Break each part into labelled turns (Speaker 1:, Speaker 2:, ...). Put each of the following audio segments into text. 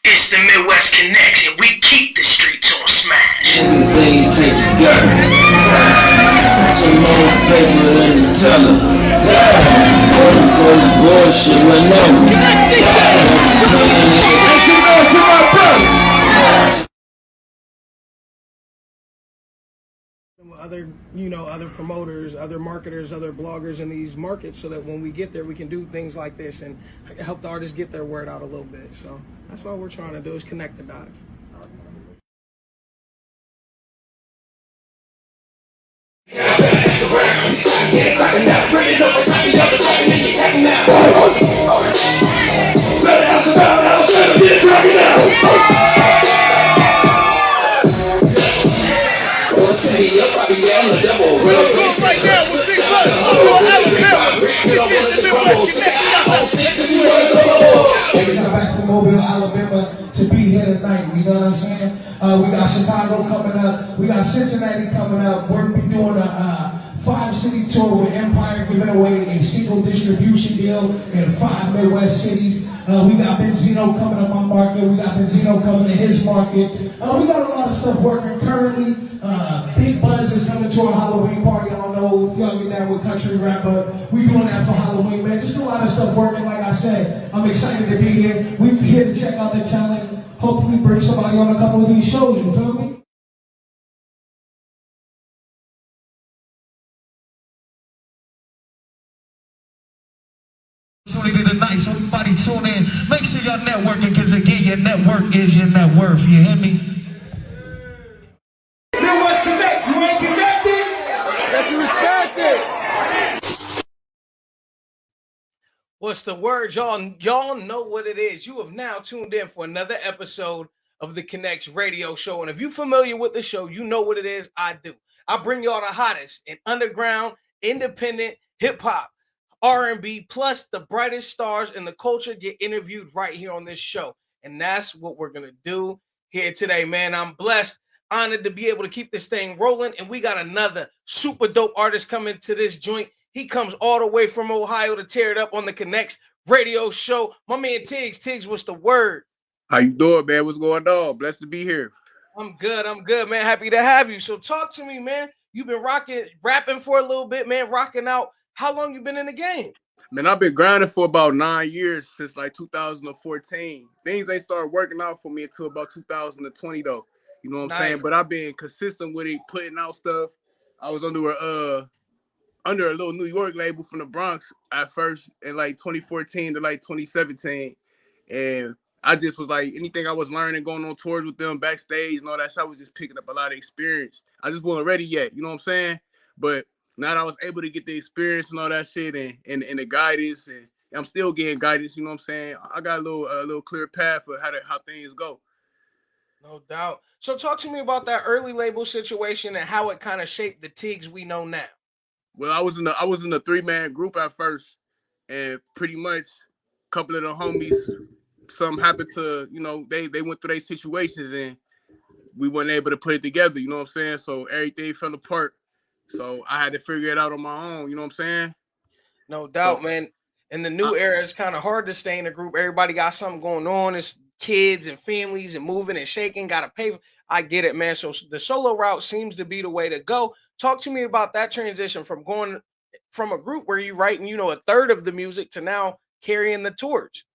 Speaker 1: It's the Midwest Connectz, and we keep the streets on smash.
Speaker 2: Niggas say you take your gun. Touch some more paper than the teller. Going for the bullshit right
Speaker 3: Other promoters, other marketers, other bloggers in these markets, so that when we get there, we can do things like this and help the artists get their word out a little bit. So that's what we're trying to do, is connect the dots.
Speaker 4: Every time back from Mobile, Alabama to be here tonight, you know what I'm saying? We got Chicago coming up, we got Cincinnati coming up. We're doing a 5-city tour with Empire, giving away a single distribution deal in 5 Midwest cities. We got Benzino coming up my market. We got Benzino coming to his market. We got a lot of stuff working currently. Big Buzz is coming to a Halloween party. I don't know if y'all get that with country rap, but we doing that for Halloween, man. Just a lot of stuff working. Like I said, I'm excited to be here. We're here to check out the talent. Hopefully bring somebody on a couple of these shows, you feel me? Tonight, so everybody tune in. Make sure y'all networking, because again, your network is your net worth. You hear me? Midwest Connectz, you ain't connected? That you respect it.
Speaker 3: What's the word, y'all? Y'all know what it is. You have now tuned in for another episode of the Connectz radio show. And if you're familiar with the show, you know what it is. I do. I bring y'all the hottest in underground, independent, hip-hop, R&B, plus the brightest stars in the culture get interviewed right here on this show. And that's what we're going to do here today, man. I'm blessed, honored to be able to keep this thing rolling. And we got another super dope artist coming to this joint. He comes all the way from Ohio to tear it up on the Connectz radio show. My man Tiggs. Tiggs, what's the word?
Speaker 5: How you doing, man? What's going on? Blessed to be here.
Speaker 3: I'm good, man. Happy to have you. So talk to me, man. You've been rapping for a little bit, man, rocking out. How long you been in the game?
Speaker 5: Man, I've been grinding for about 9 years, since like 2014. Things ain't started working out for me until about 2020 though. You know what I'm saying? But I've been consistent with it, putting out stuff. I was under a little New York label from the Bronx at first in like 2014 to like 2017. And I just was like, anything I was learning, going on tours with them backstage and all that shit, I was just picking up a lot of experience. I just wasn't ready yet, you know what I'm saying? But now that I was able to get the experience and all that shit and the guidance, and I'm still getting guidance, you know what I'm saying? I got a little clear path for how things go.
Speaker 3: No doubt. So talk to me about that early label situation and how it kind of shaped the Tiggs we know now.
Speaker 5: Well, I was in a 3-man group at first, and pretty much a couple of the homies, something happened to, they went through their situations and we weren't able to put it together, you know what I'm saying? So everything fell apart. So I had to figure it out on my own, you know what I'm saying?
Speaker 3: No doubt, man. In the new era, it's kind of hard to stay in a group. Everybody got something going on. It's kids and families and moving and shaking, got to pay for. I get it, man. So the solo route seems to be the way to go. Talk to me about that transition from going from a group where you're writing, a third of the music to now carrying the torch.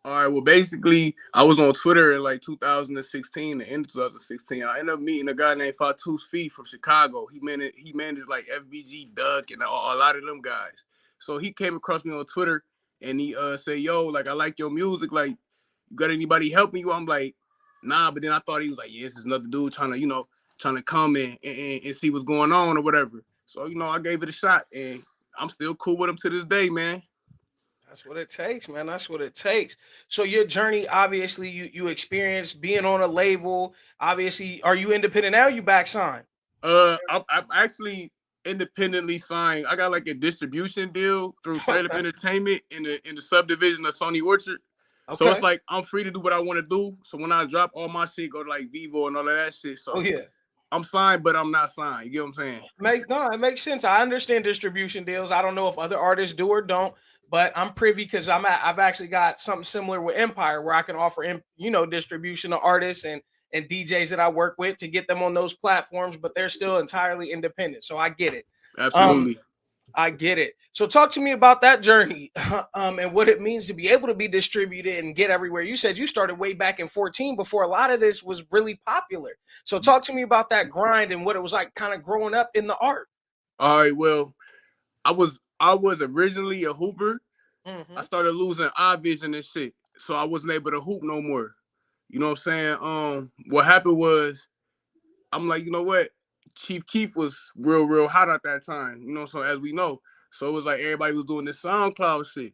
Speaker 5: All right, well, basically, I was on Twitter in like 2016, the end of 2016. I ended up meeting a guy named Fatus Fee from Chicago. He managed like FBG, Duck, and a lot of them guys. So he came across me on Twitter, and he said, yo, like, I like your music. Like, you got anybody helping you? I'm like, nah. But then I thought he was like, yeah, this is another dude trying to come in and see what's going on or whatever. So, I gave it a shot, and I'm still cool with him to this day, man.
Speaker 3: That's what it takes, man. That's what it takes. So your journey, obviously, you experienced being on a label. Obviously, are you independent now? You back signed?
Speaker 5: I'm actually independently signed. I got like a distribution deal through Straight Up Entertainment in the subdivision of Sony Orchard. Okay. So it's like I'm free to do what I want to do. So when I drop all my shit, go to like Vivo and all of that shit. So I'm signed, but I'm not signed. You get what I'm saying?
Speaker 3: It makes sense. I understand distribution deals. I don't know if other artists do or don't. but I'm privy because I've actually got something similar with Empire where I can offer distribution to artists and DJs that I work with to get them on those platforms, but they're still entirely independent. So I get it. Um,
Speaker 5: Absolutely.
Speaker 3: I get it. So talk to me about that journey, and what it means to be able to be distributed and get everywhere. You said you started way back in 14 before a lot of this was really popular. So talk to me about that grind and what it was like kind of growing up in the art.
Speaker 5: All right, well, I was originally a hooper. I
Speaker 3: Hmm.
Speaker 5: started losing eye vision and shit, so I wasn't able to hoop no more. You know what I'm saying? What happened was I'm like, you know what? Chief Keef was real hot at that time. You know, so as we know, so it was like everybody was doing this SoundCloud shit.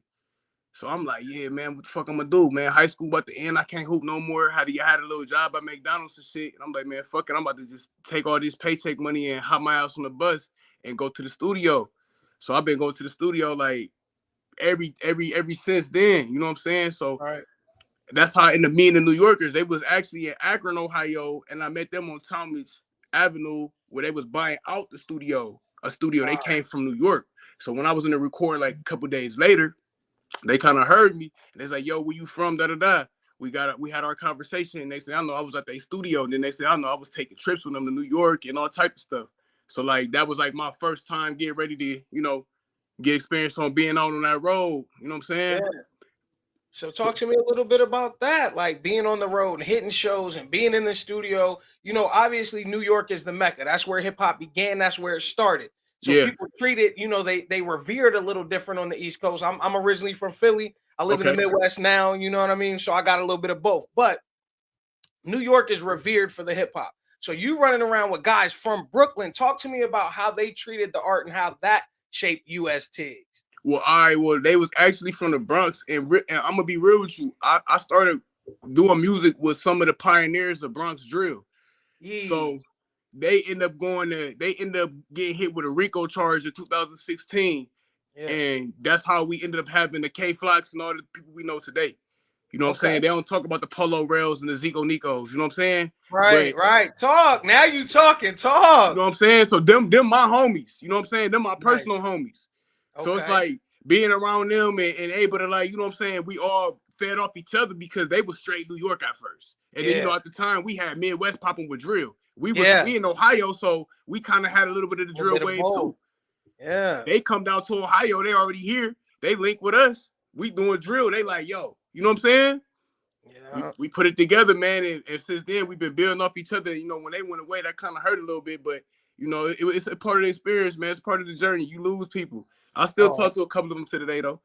Speaker 5: So I'm like, yeah, man, what the fuck I'm gonna do, man? High school about to end, I can't hoop no more. I had a little job at McDonald's and shit, and I'm like, man, fuck it, I'm about to just take all this paycheck money and hop my ass on the bus and go to the studio. So I've been going to the studio like every since then. You know what I'm saying? So
Speaker 3: All right.
Speaker 5: that's how in the me and the New Yorkers, they was actually in Akron, Ohio, and I met them on Talmadge Avenue where they was buying out a studio. They came from New York. So when I was in the record like a couple days later, they kind of heard me and they was like, yo, where you from? Da da da. We had our conversation and they said, I know I was at their studio. And then they said, I know I was taking trips with them to New York and all type of stuff. So like that was like my first time getting ready to, get experience on being out on that road. You know what I'm
Speaker 3: Yeah.
Speaker 5: saying?
Speaker 3: So
Speaker 5: So
Speaker 3: talk to me a little bit about that, like being on the road and hitting shows and being in the studio. Obviously New York is the mecca. That's where hip hop began. That's where it started. So
Speaker 5: yeah.
Speaker 3: people treat it, they revere it a little different on the East Coast. I'm originally from Philly. I live in the
Speaker 5: Okay.
Speaker 3: Midwest now. You know what I mean? So I got a little bit of both. But New York is revered for the hip hop. So you running around with guys from Brooklyn. Talk to me about how they treated the art and how that shaped you as Tiggs.
Speaker 5: Well, all right. Well, they was actually from the Bronx, and I'm gonna be real with you. I started doing music with some of the pioneers of Bronx drill.
Speaker 3: Yeah.
Speaker 5: So they end up getting hit with a RICO charge in 2016,
Speaker 3: Yeah.
Speaker 5: and that's how we ended up having the K Flocks and all the people we know today. You know what I'm
Speaker 3: Okay.
Speaker 5: saying? They don't talk about the Polo Rails and the Zico Nicos. You know what I'm saying?
Speaker 3: Right,
Speaker 5: But
Speaker 3: right. Talk. Now you talking.
Speaker 5: you know
Speaker 3: Talk.
Speaker 5: what I'm saying? So them my homies. You know what I'm saying? Them my
Speaker 3: Nice.
Speaker 5: personal homies. So it's
Speaker 3: Okay.
Speaker 5: like being around them and able to like, you know what I'm saying? We all fed off each other because they was straight New York at first. And then,
Speaker 3: Yeah.
Speaker 5: at the time we had Midwest popping with drill.
Speaker 3: Yeah.
Speaker 5: We in Ohio, so we kind of had a little bit of the
Speaker 3: A little
Speaker 5: drill
Speaker 3: bit of
Speaker 5: wave
Speaker 3: both.
Speaker 5: too.
Speaker 3: Yeah.
Speaker 5: They come down to Ohio, they already here. They link with us. We doing drill. They like, yo, you know what I'm saying?
Speaker 3: Yeah.
Speaker 5: We put it together, man, and since then we've been building off each other. When they went away, that kind of hurt a little bit, but it's a part of the experience, man. It's part of the journey. You lose people. I still
Speaker 3: Oh,
Speaker 5: talk to a couple of them to today, though.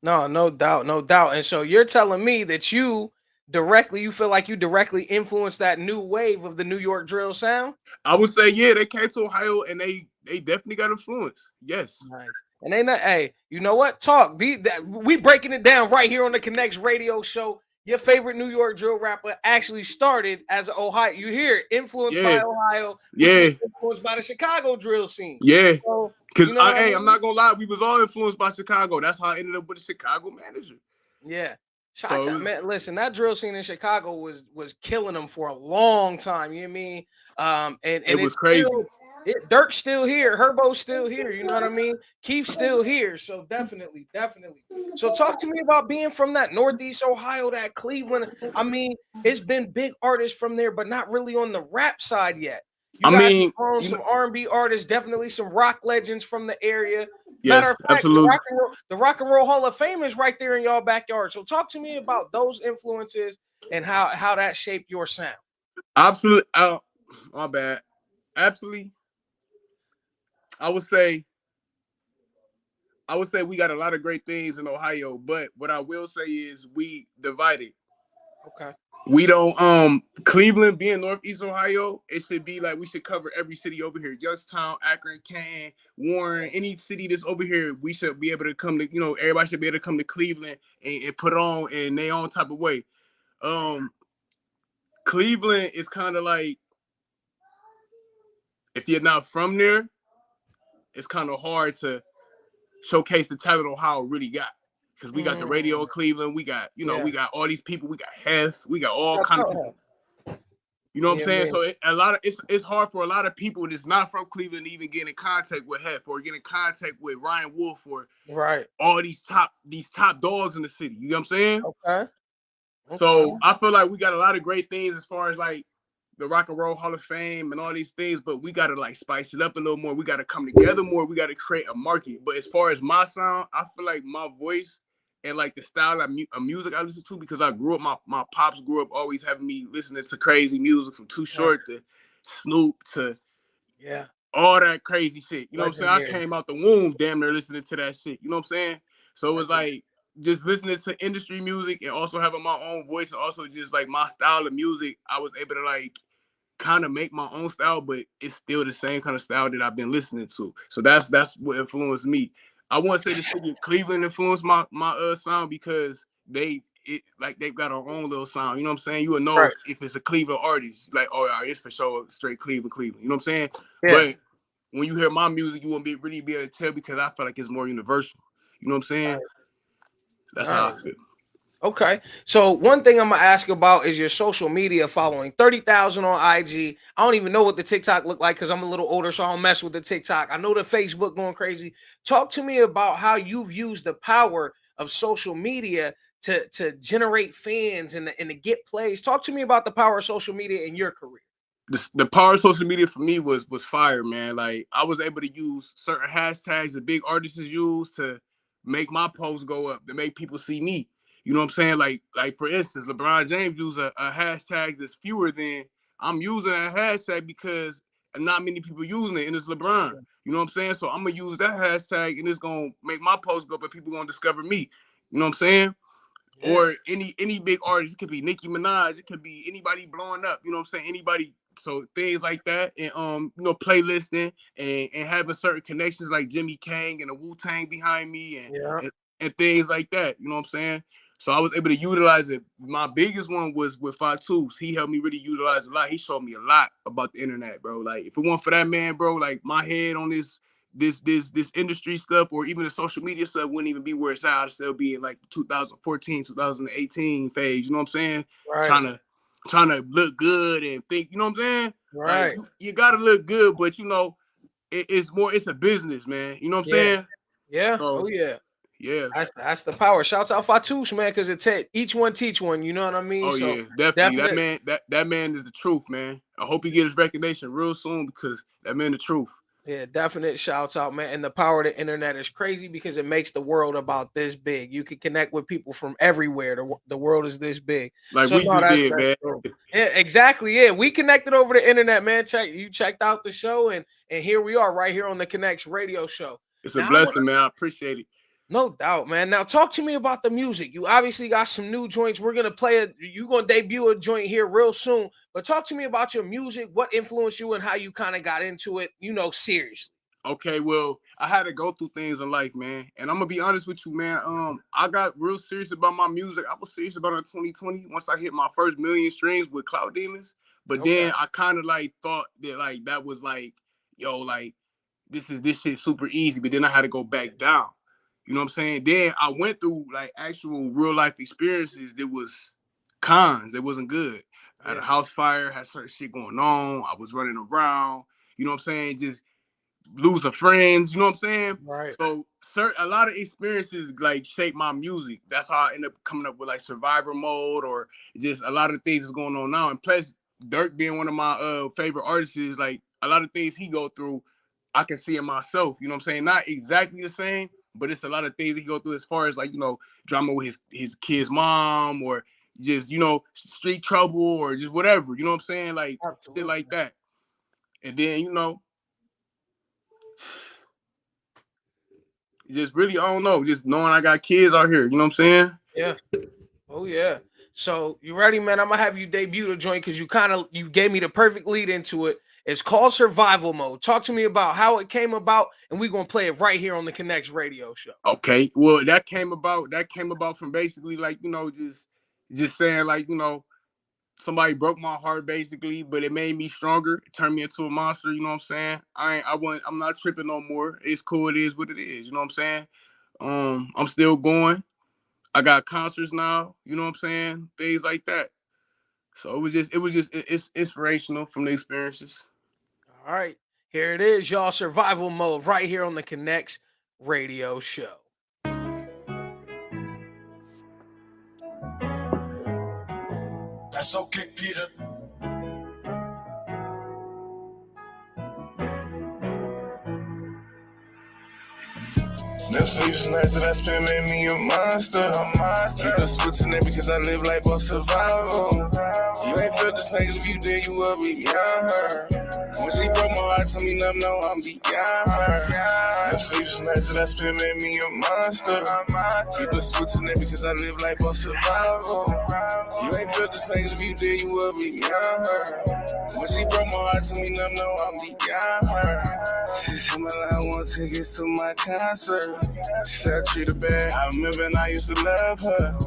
Speaker 3: no, no doubt, no doubt. And so you're telling me that you feel like you directly influenced that new wave of the New York drill sound?
Speaker 5: I would say, yeah, they came to Ohio and they definitely got influence. Yes.
Speaker 3: Nice. And they not, hey, you know what? Talk. We breaking it down right here on the Connectz radio show. Your favorite New York drill rapper actually started as an Ohio. You hear it, influenced by
Speaker 5: Yeah.
Speaker 3: Ohio, which was
Speaker 5: Yeah.
Speaker 3: influenced by the Chicago drill scene.
Speaker 5: Yeah.
Speaker 3: So
Speaker 5: Cause
Speaker 3: you know what I
Speaker 5: I'm
Speaker 3: mean?
Speaker 5: not gonna lie, we was all influenced by Chicago. That's how I ended up with a Chicago manager.
Speaker 3: Yeah. Shots
Speaker 5: So
Speaker 3: out, man. Listen, that drill scene in Chicago was killing them for a long time. You know what I mean?
Speaker 5: it
Speaker 3: And
Speaker 5: was
Speaker 3: it's
Speaker 5: crazy.
Speaker 3: Dirk's still here, Herbo's still here. You know what I mean? Keith's still here. So definitely, definitely. So talk to me about being from that Northeast Ohio, that Cleveland. I mean, it's been big artists from there, but not really on the rap side yet. You
Speaker 5: I
Speaker 3: guys have
Speaker 5: mean,
Speaker 3: grown some R&B artists, definitely some rock legends from the area. Matter
Speaker 5: yes,
Speaker 3: of fact,
Speaker 5: absolutely.
Speaker 3: the Rock and Roll Hall of Fame is right there in y'all backyard. So talk to me about those influences and how that shaped your sound.
Speaker 5: Absolutely. My bad. Absolutely. I would say we got a lot of great things in Ohio, but what I will say is we divided.
Speaker 3: Okay.
Speaker 5: We don't Cleveland being Northeast Ohio, it should be like we should cover every city over here. Youngstown, Akron, Canton, Warren, any city that's over here, we should be able to come to, everybody should be able to come to Cleveland and put on in their own type of way. Cleveland is kind of like if you're not from there, it's kind of hard to showcase the talent Ohio really got. Because we got the radio in Cleveland, we got,
Speaker 3: Yeah.
Speaker 5: we got all these people, we got Hess, we got all
Speaker 3: Now,
Speaker 5: kind of people. You know what I'm saying? So it's hard for a lot of people that's not from Cleveland to even get in contact with Hef or get in contact with Ryan Wolf or all these top dogs in the city. You know what I'm saying?
Speaker 3: Okay.
Speaker 5: So I feel like we got a lot of great things as far as like the Rock and Roll Hall of Fame and all these things, but we gotta like spice it up a little more. We gotta come together more. We gotta create a market. But as far as my sound, I feel like my voice and like the style of music I listen to, because I grew up, my pops grew up always having me listening to crazy music from Too Short to Snoop to all that crazy shit. You know what I'm saying? I came out the womb damn near listening to that shit. You know what I'm saying? So it was like just listening to industry music and also having my own voice and also just like my style of music, I was able to like kind of make my own style, but it's still the same kind of style that I've been listening to. So that's what influenced me. I wouldn't say the city of Cleveland influenced my sound because they've got our own little sound. You know what I'm saying? You would know if it's a Cleveland artist, like, oh, yeah, it's for sure straight Cleveland. You know what I'm saying? Yeah. But when you hear my music, you won't really be able to tell because I feel like it's more universal. You know what I'm saying? That's how I feel.
Speaker 3: Okay. So one thing I'm gonna ask about is your social media following. 30,000 on IG. I don't even know what the TikTok look like because I'm a little older, so I don't mess with the TikTok. I know the Facebook going crazy. Talk to me about how you've used the power of social media to generate fans and to get plays. Talk to me about the power of social media in your career.
Speaker 5: The power of social media for me was fire, man. Like I was able to use certain hashtags that big artists use to make my posts go up, to make people see me. You know what I'm saying? Like for instance, LeBron James used a hashtag that's fewer than I'm using that hashtag because not many people using it, and it's LeBron. You know what I'm saying? So I'm gonna use that hashtag, and it's gonna make my post go up, and people gonna discover me. You know what I'm saying? Yeah. Or any big artist. It could be Nicki Minaj. It could be anybody blowing up. You know what I'm saying? Anybody. So things like that, and playlisting and having certain connections like Jimmy Kang and the Wu-Tang behind me, and things like that. You know what I'm saying? So I was able to utilize it. My biggest one was with Fatu's. He helped me really utilize a lot. He showed me a lot about the internet, bro. Like if it weren't for that man, bro, like my head on this industry stuff or even the social media stuff wouldn't even be where it's at. I'd still be in like 2014, 2018 phase. You know what I'm saying? Right. Trying to look good and think, you know what I'm saying? Right. Like you gotta look good, but you know, it's a business, man. You know what I'm saying?
Speaker 3: Yeah. So, yeah. That's the power. Shouts out Fatouche, man, because each one teach one. You know what I mean?
Speaker 5: Oh so, yeah, definitely. That man is the truth, man. I hope he gets his recognition real soon because that man the truth.
Speaker 3: Yeah, definite shouts out, man. And the power of the internet is crazy because it makes the world about this big. You can connect with people from everywhere. The world is this big.
Speaker 5: Like so, we just did, man.
Speaker 3: Yeah, exactly. Yeah, we connected over the internet, man. You checked out the show, and here we are, right here on the Connectz Radio Show.
Speaker 5: It's a blessing, man. I appreciate it.
Speaker 3: No doubt, man. Now talk to me about the music. You obviously got some new joints. We're gonna play it. You're gonna debut a joint here real soon. But talk to me about your music. What influenced you and how you kind of got into it, seriously.
Speaker 5: Okay, well, I had to go through things in life, man. And I'm gonna be honest with you, man. I got real serious about my music. I was serious about it in 2020 once I hit my first million streams with Cloud Demons. But then I kind of like thought that like that was like, yo, like this shit super easy. But then I had to go back down. You know what I'm saying? Then I went through like actual real life experiences that was cons. It wasn't good. I had a house fire, had certain shit going on. I was running around. You know what I'm saying? Just losing friends. You know what I'm saying?
Speaker 3: Right.
Speaker 5: So a lot of experiences like shape my music. That's how I end up coming up with like Survivor Mode or just a lot of things that's going on now. And plus, Dirk being one of my favorite artists, is like a lot of things he go through, I can see in myself. You know what I'm saying? Not exactly the same, but it's a lot of things he go through as far as like, drama with his kid's mom or just, street trouble or just whatever, you know what I'm saying? Like shit like that. And then, just really, I don't know, just knowing I got kids out here, you know what I'm saying?
Speaker 3: Yeah. Oh yeah. So you ready, man? I'm gonna have you debut the joint because you gave me the perfect lead into it. It's called Survival Mode. Talk to me about how it came about, and we're gonna play it right here on the Connectz Radio Show.
Speaker 5: Okay. Well, that came about from basically like, just saying like, somebody broke my heart basically, but it made me stronger. It turned me into a monster, you know what I'm saying? I'm not tripping no more. It's cool, it is what it is, you know what I'm saying? I'm still going. I got concerts now, you know what I'm saying? Things like that. So it's inspirational from the experiences.
Speaker 3: All right, here it is, y'all. Survival mode right here on the Connectz radio show.
Speaker 2: That's okay, Peter. Never sleeps nights that I spend made me a monster. Keep on switching it because I live life on survival. You ain't felt this pain if you did, you will be beyond her. When she broke my heart, told me nothing, no, I'm beyond her. Never sleeps nights that I spend made me a monster. Keep on switching it because I live life on survival. You ain't felt this pain if you did, you will be beyond her. When she broke my heart, told me nothing, no, I'm beyond her. She said my life want tickets to my concert. She said I treat her bad. I remember and I used to love her.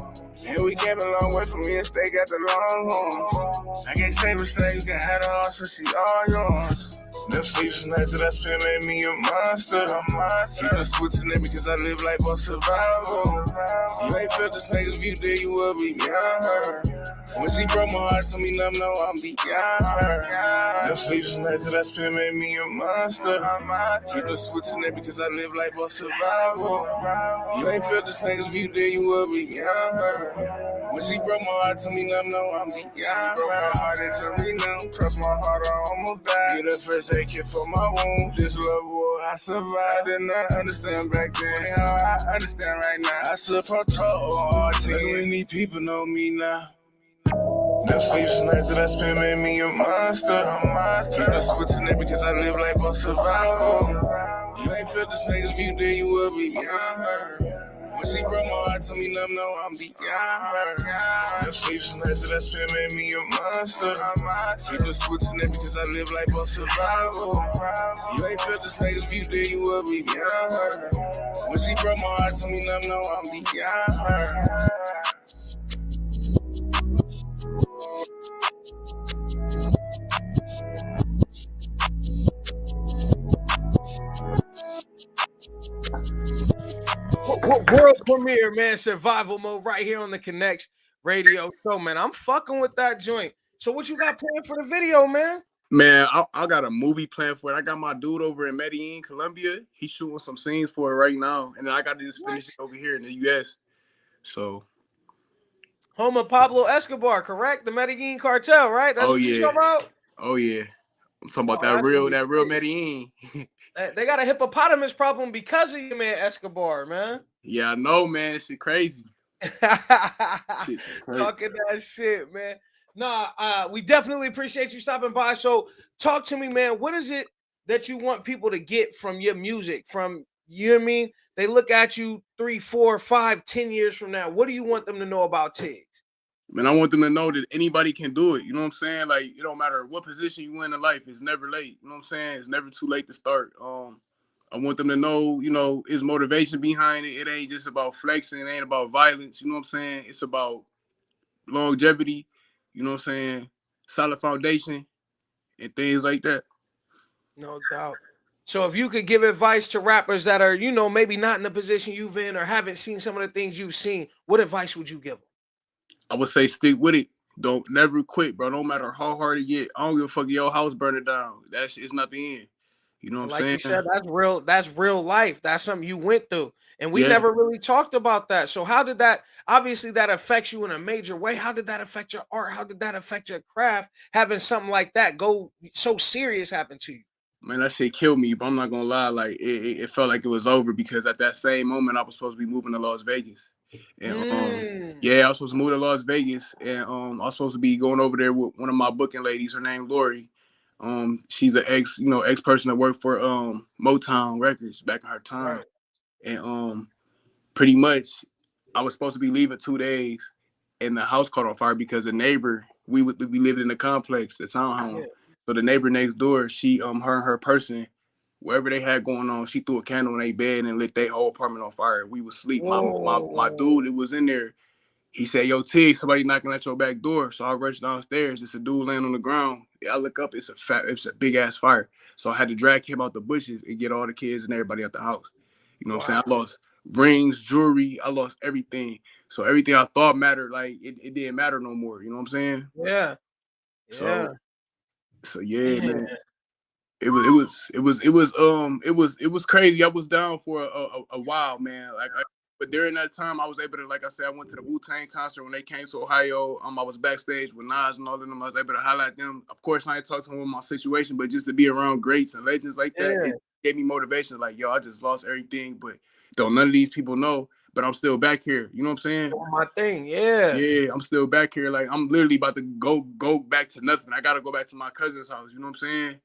Speaker 2: And we came a long way from me and stay got the long horns. I can't say but say you can have the heart so she all yours. Never sleeps nights that I spend made me a monster. Keep on switching it because I live life on survival. You ain't felt this pain if you did, you will be beyond her. When she broke my heart, told me nothing, no, I'm beyond her. Never sleeps nights that I spend made me a monster. Keep on switching it because I live life on survival. You ain't felt this pain if you did, you will be beyond her. When she broke my heart, told me nothing, no, I'm beyond her. She broke my heart and told me nothing, crossed my heart, I almost died. You the first aid kit for my wounds. This love war, I survived and I understand back then how I understand right now. I support hard team. Many people know me now. Never sleeps nights that I spend made me a monster. Keep on switching it because I live life on survival. You ain't felt this pain if you did, you will be beyond her. When she broke my heart, told me nothing, no, I'm beyond her. Never sleeps nights that I spend made me a monster. Keep on switching it because I live life on survival. You ain't felt this pain if you did, you will be beyond her. When she broke my heart, told me nothing, no, I'm beyond her.
Speaker 3: World premiere, man. Survival mode right here on the Connectz radio show, man. I'm fucking with that joint. So what you got planned for the video, man?
Speaker 5: Man, I got a movie planned for it. I got my dude over in Medellin, Colombia. He's shooting some scenes for it right now. And then I got to just finish it over here in the US. So
Speaker 3: home of Pablo Escobar, correct? The Medellin cartel, right? That's what you talking about?
Speaker 5: Oh yeah. I'm talking about that real Medellin.
Speaker 3: They got a hippopotamus problem because of you, man, Escobar, man.
Speaker 5: Yeah, I know, man. This shit crazy.
Speaker 3: Talking that shit, man. Nah, we definitely appreciate you stopping by. So talk to me, man. What is it that you want people to get from your music? From, you know what I mean? They look at you 3, 4, 5, 10 years from now. What do you want them to know about Tiggs?
Speaker 5: Man, I want them to know that anybody can do it. You know what I'm saying? Like, it don't matter what position you in life. It's never late. You know what I'm saying? It's never too late to start. I want them to know, you know, it's motivation behind it. It ain't just about flexing. It ain't about violence. You know what I'm saying? It's about longevity. You know what I'm saying? Solid foundation and things like that.
Speaker 3: No doubt. So if you could give advice to rappers that are, you know, maybe not in the position you've in or haven't seen some of the things you've seen, what advice would you give them? I
Speaker 5: would say stick with it. Don't never quit, bro. No matter how hard it get. I don't give a fuck if your house burning down. That shit's not the end. You know what I'm saying?
Speaker 3: Like you said, that's real life. That's something you went through. And we never really talked about that. So how did that, obviously that affects you in a major way. How did that affect your art? How did that affect your craft? Having something like that go so serious happen to you?
Speaker 5: Man, that shit killed me, but I'm not gonna lie. Like it felt like it was over because at that same moment I was supposed to be moving to Las Vegas. And I was supposed to move to Las Vegas, and I was supposed to be going over there with one of my booking ladies. Her name Lori. She's an ex person that worked for Motown Records back in her time. Right. And pretty much I was supposed to be leaving 2 days, and the house caught on fire because the neighbor, we lived in the complex, the townhome. Yeah. So the neighbor next door, she her and her person, whatever they had going on, she threw a candle in their bed and lit their whole apartment on fire. We was asleep. My dude that was in there, he said, "Yo, Tig, somebody knocking at your back door." So I rushed downstairs. It's a dude laying on the ground. I look up, it's a big ass fire. So I had to drag him out the bushes and get all the kids and everybody out the house. You know what I'm saying? I lost rings, jewelry, I lost everything. So everything I thought mattered, like it didn't matter no more. You know what I'm saying?
Speaker 3: Yeah. Yeah.
Speaker 5: So yeah, man. It was crazy. I was down for a while, man. But during that time, I was able to, like I said, I went to the Wu-Tang concert when they came to Ohio. I was backstage with Nas and all of them. I was able to highlight them. Of course, I ain't talked to them about my situation, but just to be around greats and legends like that, it gave me motivation. Like, yo, I just lost everything, but don't none of these people know. But I'm still back here. You know what I'm saying?
Speaker 3: Doing my thing, yeah.
Speaker 5: Yeah, I'm still back here. Like, I'm literally about to go back to nothing. I gotta go back to my cousin's house. You know what I'm saying?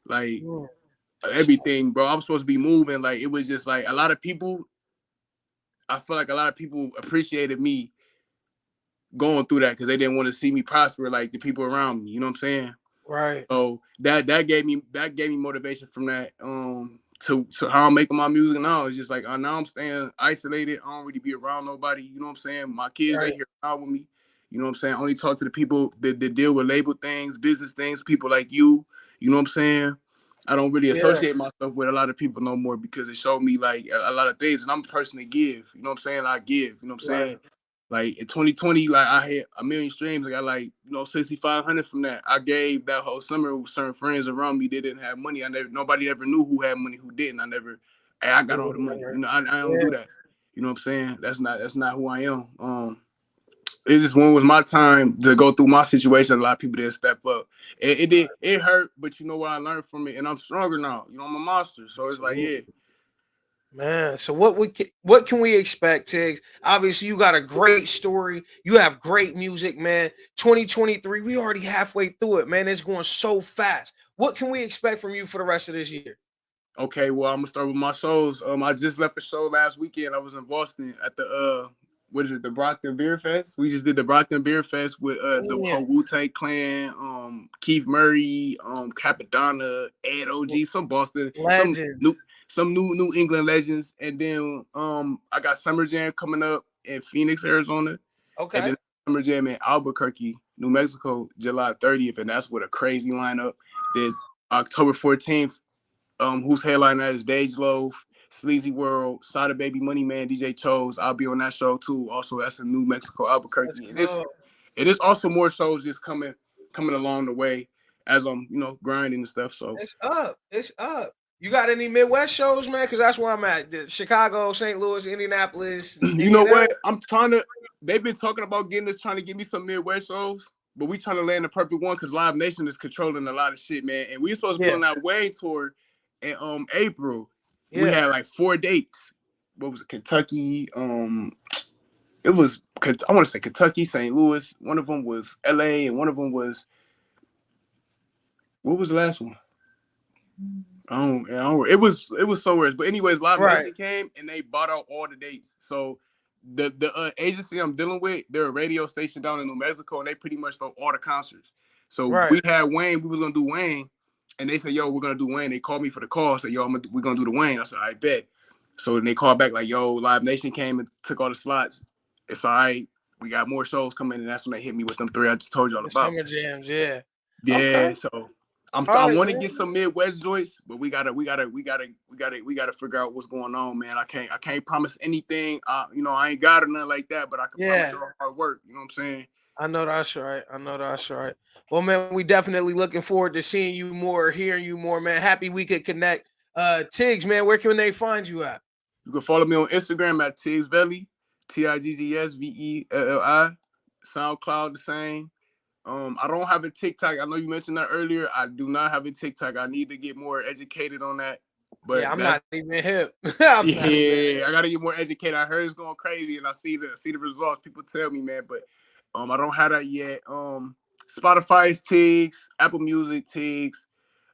Speaker 5: Like. Everything, bro. I'm supposed to be moving. Like, it was just like a lot of people. I feel like a lot of people appreciated me going through that because they didn't want to see me prosper like the people around me. You know what I'm saying?
Speaker 3: Right.
Speaker 5: So that gave me motivation from that. To how I'm making my music now. It's just like now I'm staying isolated. I don't really be around nobody. You know what I'm saying? My kids ain't here out with me. You know what I'm saying? I only talk to the people that deal with label things, business things, people like you. You know what I'm saying? I don't really associate myself with a lot of people no more because it showed me like a lot of things. And I'm a person to give. You know what I'm saying? I give. You know what I'm saying? Like in 2020, like I hit 1 million streams. I got like 6,500 from that. I gave that whole summer with certain friends around me. They didn't have money. Nobody ever knew who had money, who didn't. Hey, I got all the money. I don't do that. You know what I'm saying? That's not who I am. It just when it was my time to go through my situation, a lot of people didn't step up. It hurt, but you know what I learned from it, and I'm stronger now. I'm a monster. So it's like, yeah.
Speaker 3: Man, so what can we expect, Tiggs? Obviously, you got a great story. You have great music, man. 2023, we already halfway through it, man. It's going so fast. What can we expect from you for the rest of this year?
Speaker 5: Okay, well, I'm gonna start with my shows. I just left a show last weekend. I was in Boston at the what is it, the Brockton Beer Fest? We just did the Brockton Beer Fest with the whole Wu-Tang Clan, Keith Murray, Capadonna, Ed OG, some Boston,
Speaker 3: Legends.
Speaker 5: some New England legends, and then I got Summer Jam coming up in Phoenix, Arizona,
Speaker 3: Okay.
Speaker 5: and then Summer Jam in Albuquerque, New Mexico, July 30th, and that's with a crazy lineup. Then October 14th. Who's headlining that is Dage Loaf, Sleazy World, Sada Baby, Money Man, DJ Chose. I'll be on that show too. Also, that's in New Mexico, Albuquerque. And it is also more shows just coming along the way as I'm grinding and stuff. So
Speaker 3: it's up. It's up. You got any Midwest shows, man? Because that's where I'm at. Chicago, St. Louis, Indianapolis.
Speaker 5: You know what? They've been talking about trying to get me some Midwest shows, but we trying to land the perfect one because Live Nation is controlling a lot of shit, man. And we supposed to be on that Wayne tour in April. We had like 4 dates. What was it? Kentucky. It was I want to say Kentucky, St. Louis. One of them was LA, and one of them was what was the last one? It was somewhere. But anyways, Live Nation came and they bought out all the dates. So the agency I'm dealing with, they're a radio station down in New Mexico, and they pretty much throw all the concerts. So we had Wayne. We was gonna do Wayne. And they said, yo, we're going to do Wayne. They called me for the call. Said, yo, we're going to do the Wayne. I said, I bet. So then they called back like, yo, Live Nation came and took all the slots. It's all right. We got more shows coming. And that's when they hit me with them 3 I just told you all about.
Speaker 3: Summer Jams, yeah.
Speaker 5: Yeah, okay. So I want to get some Midwest joints, but we gotta figure out what's going on, man. I can't promise anything. I ain't got it, nothing like that, but I can promise you hard work. You know what I'm saying?
Speaker 3: I know that's right. Well, man, we definitely looking forward to seeing you more, hearing you more, man. Happy we could connect. Tiggs, man, where can they find you at?
Speaker 5: You can follow me on Instagram at Tiggsvelli, TIGGSVELLI. SoundCloud the same. I don't have a TikTok. I know you mentioned that earlier. I do not have a TikTok. I need to get more educated on that. But
Speaker 3: yeah, I'm not even hip.
Speaker 5: I gotta get more educated. I heard it's going crazy, and I see the results. People tell me, man, but I don't have that yet. Spotify's Tiggs, Apple Music Tiggs,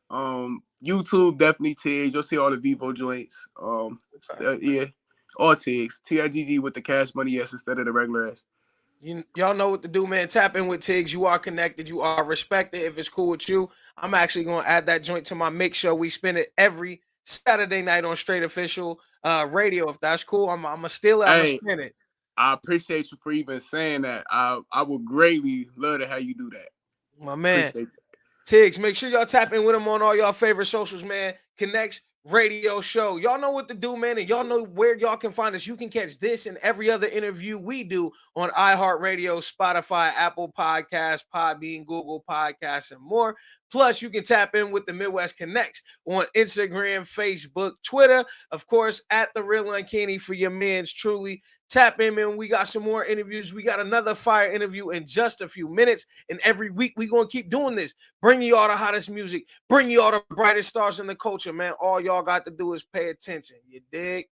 Speaker 5: YouTube definitely Tiggs. You'll see all the Vivo joints. Yeah, all Tiggs. TIGG with the Cash Money S instead of the regular S.
Speaker 3: Y'all know what to do, man. Tap in with Tiggs. You are connected. You are respected. If it's cool with you, I'm actually going to add that joint to my mix show. We spin it every Saturday night on Straight Official Radio. If that's cool, I'm going to steal it. I'm going to spin it.
Speaker 5: I appreciate you for even saying that. I would greatly love to have you do that.
Speaker 3: My man. Tiggs, make sure y'all tap in with him on all y'all favorite socials, man. Connectz Radio Show. Y'all know what to do, man, and y'all know where y'all can find us. You can catch this and every other interview we do on iHeartRadio, Spotify, Apple Podcasts, Podbean, Google Podcasts, and more. Plus, you can tap in with the Midwest Connectz on Instagram, Facebook, Twitter, of course, at The Real Uncanny for your mans truly. Tap in, man. We got some more interviews. We got another fire interview in just a few minutes. And every week, we're going to keep doing this. Bring you all the hottest music. Bring you all the brightest stars in the culture, man. All y'all got to do is pay attention. You dig?